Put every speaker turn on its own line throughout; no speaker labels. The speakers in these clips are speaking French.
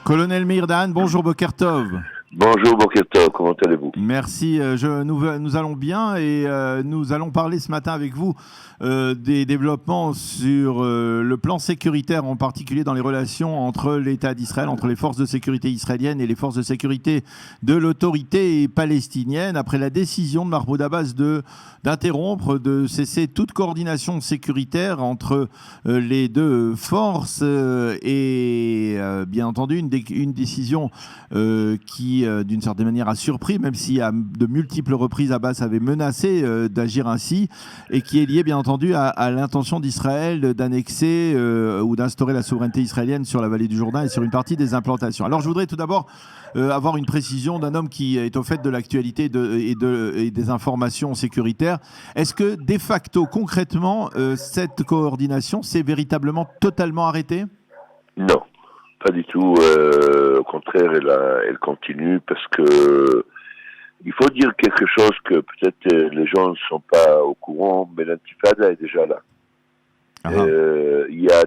Colonel Meirdan, bonjour Boker Tov.
Bonjour Boker, comment allez-vous?
Merci, nous allons bien et nous allons parler ce matin avec vous des développements sur le plan sécuritaire, en particulier dans les relations entre l'État d'Israël, entre les forces de sécurité israéliennes et les forces de sécurité de l'autorité palestinienne, après la décision de Mahmoud Abbas d'interrompre, de cesser toute coordination sécuritaire entre les deux forces et bien entendu une décision qui d'une certaine manière a surpris, même si à de multiples reprises Abbas avait menacé d'agir ainsi, et qui est lié bien entendu à l'intention d'Israël d'annexer ou d'instaurer la souveraineté israélienne sur la vallée du Jourdain et sur une partie des implantations. Alors je voudrais tout d'abord avoir une précision d'un homme qui est au fait de l'actualité et des informations sécuritaires. Est-ce que de facto, concrètement, cette coordination s'est véritablement totalement arrêtée ?
Non, pas du tout. Au contraire, elle continue parce que il faut dire quelque chose que peut-être les gens ne sont pas au courant, mais l'intifada est déjà là. Il y a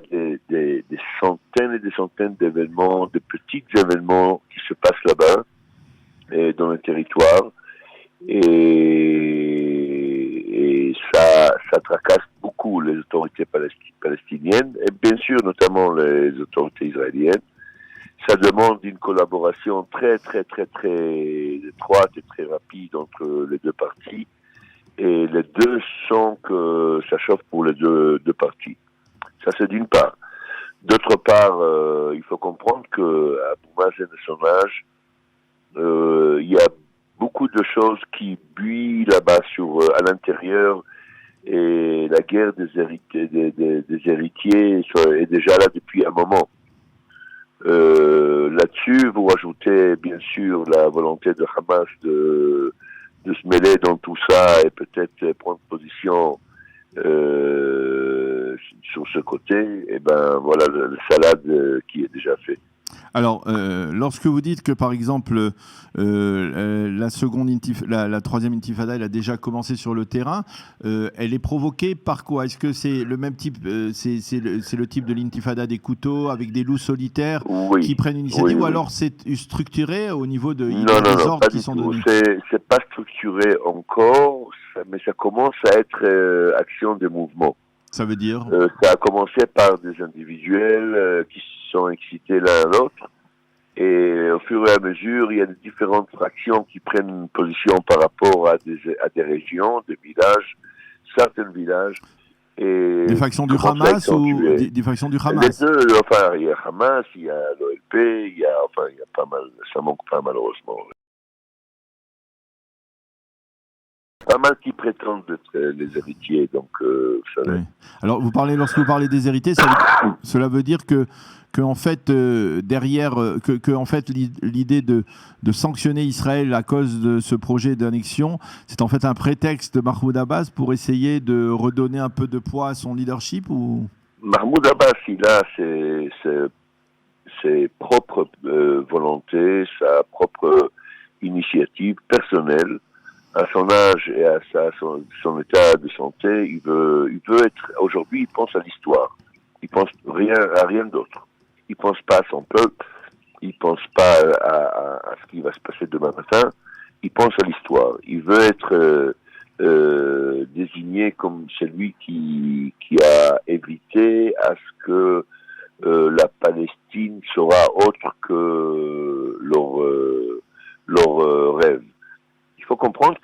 des centaines et des centaines d'événements, de petits événements qui se passent là-bas, et dans le territoire, et ça tracasse beaucoup les autorités palestiniennes, et bien sûr notamment les autorités israéliennes. Ça demande une collaboration très étroite et très rapide entre les deux parties. Et les deux sentent que ça chauffe pour les deux parties. Ça, c'est d'une part. D'autre part, il faut comprendre que à Mazen et son âge, il y a beaucoup de choses qui buillent là-bas à l'intérieur, et la guerre des héritiers est déjà là depuis un moment. Là-dessus, vous rajoutez bien sûr la volonté de Hamas de se mêler dans tout ça et peut-être prendre position sur ce côté. Et ben voilà le salade qui est déjà fait.
Alors, lorsque vous dites que, par exemple, la troisième intifada, elle a déjà commencé sur le terrain, elle est provoquée par quoi ? Est-ce que c'est le même type, c'est le type de l'intifada des couteaux avec des loups solitaires qui prennent une initiative, ou alors c'est structuré au niveau de des ordres qui sont donnés ?
C'est pas structuré encore, mais ça commence à être action de mouvement.
Ça veut dire
ça a commencé par des individuels qui sont excités l'un à l'autre, et au fur et à mesure, il y a des différentes fractions qui prennent position par rapport à des régions, des villages, certains villages. Et
des factions du Hamas ou des factions du Hamas?
Les deux, enfin, il y a Hamas, il y a l'OLP, il y a pas mal, ça manque pas malheureusement. Pas mal qui prétendent être les héritiers, donc vous savez.
Oui. Alors, lorsque vous parlez des héritiers, cela veut dire que en fait, derrière, que en fait, l'idée de sanctionner Israël à cause de ce projet d'annexion, c'est en fait un prétexte de Mahmoud Abbas pour essayer de redonner un peu de poids à son leadership, ou?
Mahmoud Abbas, il a ses propres volontés, sa propre initiative personnelle. À son âge et à son état de santé, il veut être, aujourd'hui, il pense à l'histoire. Il pense à rien d'autre. Il pense pas à son peuple. Il pense pas à ce qui va se passer demain matin. Il pense à l'histoire. Il veut être désigné comme celui qui a évité à ce que la Palestine sera autre que leur rêve. Il faut comprendre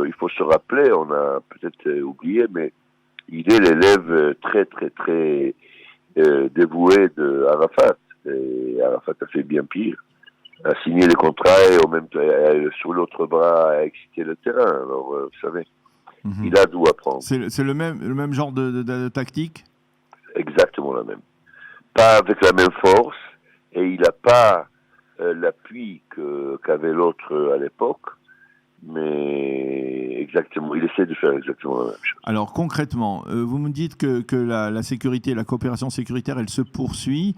il faut se rappeler, on a peut-être oublié, mais il est l'élève très dévoué de Arafat. Et Arafat a fait bien pire, a signé les contrats et sur l'autre bras a excité le terrain. Alors vous savez, il a d'où apprendre.
C'est le même genre de tactique?
Exactement la même. Pas avec la même force, et il n'a pas l'appui qu'avait l'autre à l'époque. Mais exactement, il essaie de faire exactement la même chose.
Alors concrètement, vous me dites que la sécurité, la coopération sécuritaire, elle se poursuit.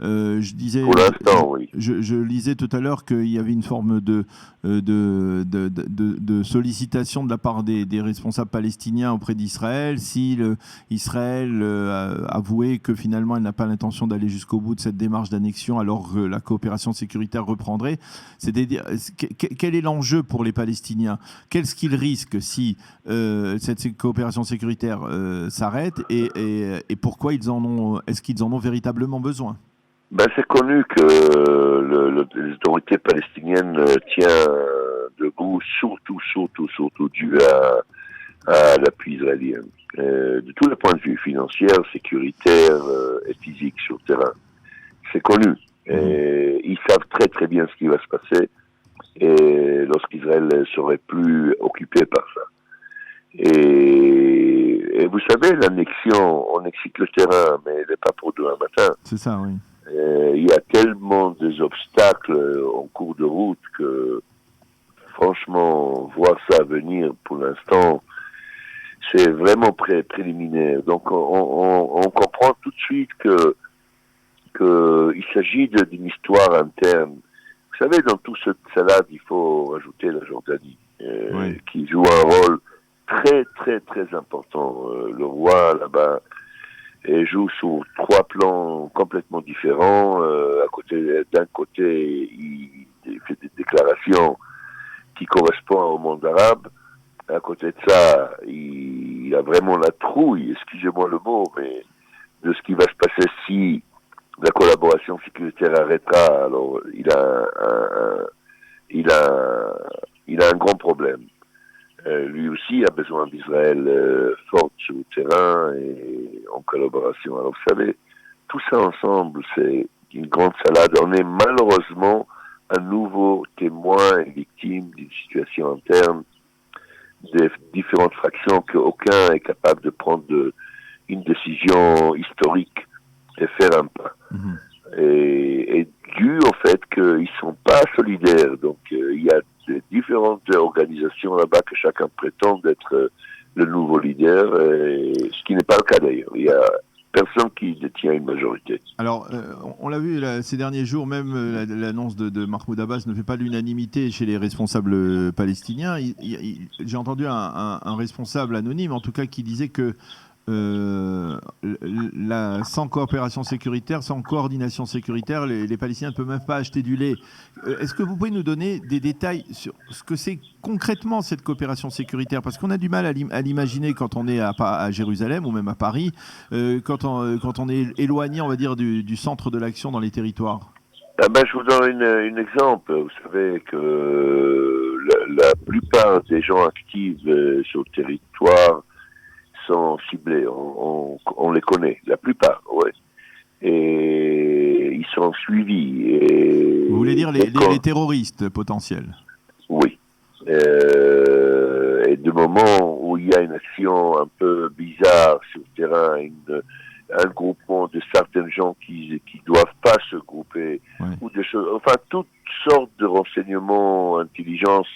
Je disais,
Pour l'instant, oui.
Je lisais tout à l'heure qu'il y avait une forme de sollicitation de la part des responsables palestiniens auprès d'Israël. Si Israël avouait que finalement elle n'a pas l'intention d'aller jusqu'au bout de cette démarche d'annexion, alors que la coopération sécuritaire reprendrait. C'est-à-dire, quel est l'enjeu pour les Palestiniens? Qu'est-ce qu'ils risquent si cette coopération sécuritaire s'arrête et pourquoi est-ce qu'ils en ont véritablement besoin?
Ben, c'est connu que les autorités palestiniennes tiennent debout, surtout dû à l'appui israélien. De tous les points de vue, financier, sécuritaire et physique sur le terrain. C'est connu. Et ils savent très très bien ce qui va se passer et lorsqu'Israël serait plus occupé par ça. Et vous savez, l'annexion, on excite le terrain, mais elle n'est pas pour demain matin.
C'est ça, oui.
Il y a tellement des obstacles en cours de route que, franchement, voir ça venir pour l'instant, c'est vraiment préliminaire. Donc, on comprend tout de suite que il s'agit d'une histoire interne. Vous savez, dans toute cette salade, il faut rajouter la Jordanie, qui joue un rôle très, très, très important. Le roi, là-bas, joue sur 3 plans complètement différents. D'un côté, il fait des déclarations qui correspondent au monde arabe. À côté de ça, il a vraiment la trouille, excusez-moi le mot, mais de ce qui va se passer si la collaboration sécuritaire arrêtera. Alors, il a un grand problème. Lui aussi a besoin d'Israël forte sur le terrain et en collaboration. Alors, vous savez, tout ça ensemble, c'est une grande salade. On est malheureusement à nouveau témoin et victime d'une situation interne des différentes fractions qu'aucun est capable de prendre une décision historique et faire un pas. Et dû au fait qu'ils sont pas solidaires. Donc, il y a différentes organisations là-bas que chacun prétend être le nouveau leader, ce qui n'est pas le cas d'ailleurs. Il y a personne qui détient une majorité.
Alors, on l'a vu ces derniers jours, même l'annonce de Mahmoud Abbas ne fait pas l'unanimité chez les responsables palestiniens. J'ai entendu un responsable anonyme, en tout cas, qui disait que sans coopération sécuritaire, sans coordination sécuritaire, les Palestiniens ne peuvent même pas acheter du lait. Est-ce que vous pouvez nous donner des détails sur ce que c'est concrètement cette coopération sécuritaire? Parce qu'on a du mal à l'imaginer quand on est à Jérusalem ou même à Paris, quand on est éloigné, on va dire, du centre de l'action dans les territoires.
Je vous donne un exemple. Vous savez que la plupart des gens actifs sur le territoire sont ciblés, on les connaît, la plupart, ouais. Et ils sont suivis. Et
vous voulez dire les terroristes potentiels?
Oui. Et du moment où il y a une action un peu bizarre sur le terrain, un groupement de certains gens qui doivent pas se grouper, ou des choses, enfin toutes sortes de renseignements, intelligence,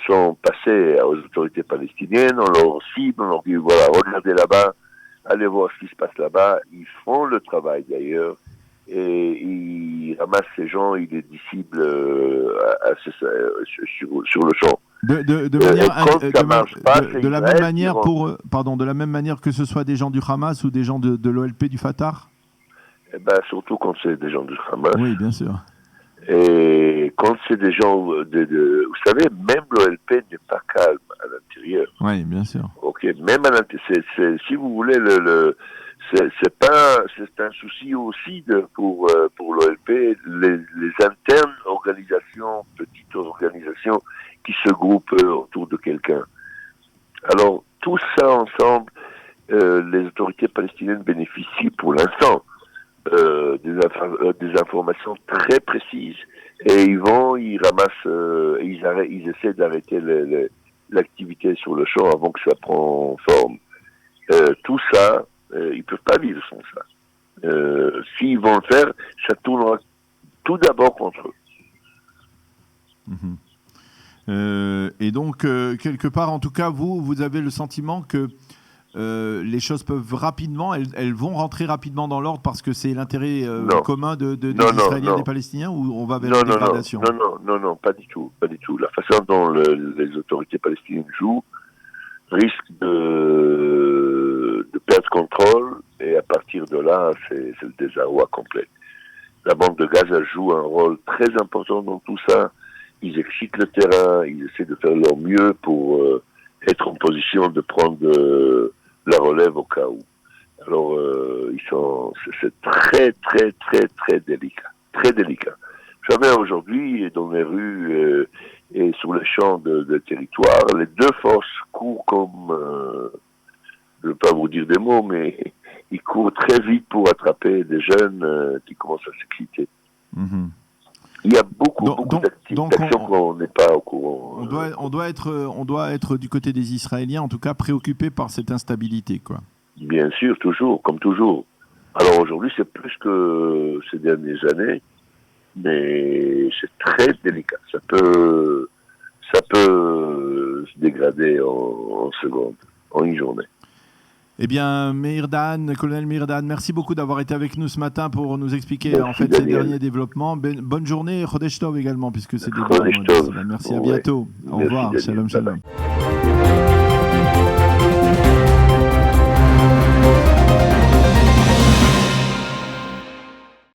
sont passés aux autorités palestiniennes, on leur cible, on leur dit voilà, regardez là-bas, allez voir ce qui se passe là-bas. Ils font le travail d'ailleurs et ils ramassent ces gens, ils les disciplent sur le champ.
De la même manière de la même manière que ce soit des gens du Hamas ou des gens de l'OLP du Fatah.
Surtout quand c'est des gens du Hamas.
Oui, bien sûr.
Et quand c'est des gens vous savez, même l'OLP n'est pas calme à l'intérieur.
Oui, bien sûr.
Ok, même à l'intérieur, si vous voulez, c'est un souci aussi pour l'OLP, les internes organisations, petites organisations qui se groupent autour de quelqu'un. Alors, tout ça ensemble, les autorités palestiniennes bénéficient pour l'instant des informations très précises et ils ramassent, ils essaient d'arrêter l'activité sur le champ avant que ça prenne forme. Tout ça, ils peuvent pas vivre sans ça. S'ils vont le faire, ça tournera tout d'abord contre eux.
Et donc, quelque part, en tout cas, vous avez le sentiment que les choses peuvent rapidement, elles vont rentrer rapidement dans l'ordre parce que c'est l'intérêt commun des Israéliens et des Palestiniens, ou on va vers une dégradation?
Non, pas du tout. La façon dont les autorités palestiniennes jouent risque de perdre contrôle, et à partir de là, c'est le désarroi complet. La bande de Gaza joue un rôle très important dans tout ça. Ils excitent le terrain, ils essaient de faire leur mieux pour être en position de prendre la relève au cas où. Alors, c'est très délicat. Très délicat. Jamais aujourd'hui, dans les rues et sur les champs de territoire, les deux forces courent comme, je ne veux pas vous dire des mots, mais ils courent très vite pour attraper des jeunes qui commencent à s'exciter. Mm-hmm. Il y a beaucoup d'actions qu'on n'est pas au courant.
On doit être du côté des Israéliens, en tout cas préoccupés par cette instabilité, quoi.
Bien sûr, toujours, comme toujours. Alors aujourd'hui, c'est plus que ces dernières années, mais c'est très délicat. Ça peut se dégrader en secondes, en une journée.
Eh bien, colonel Meir Dan, merci beaucoup d'avoir été avec nous ce matin pour nous expliquer ces derniers développements. Bonne journée, Chodesh Tov également, puisque c'est des
Chodesh Tov.
Merci, à bientôt. Au revoir, shalom.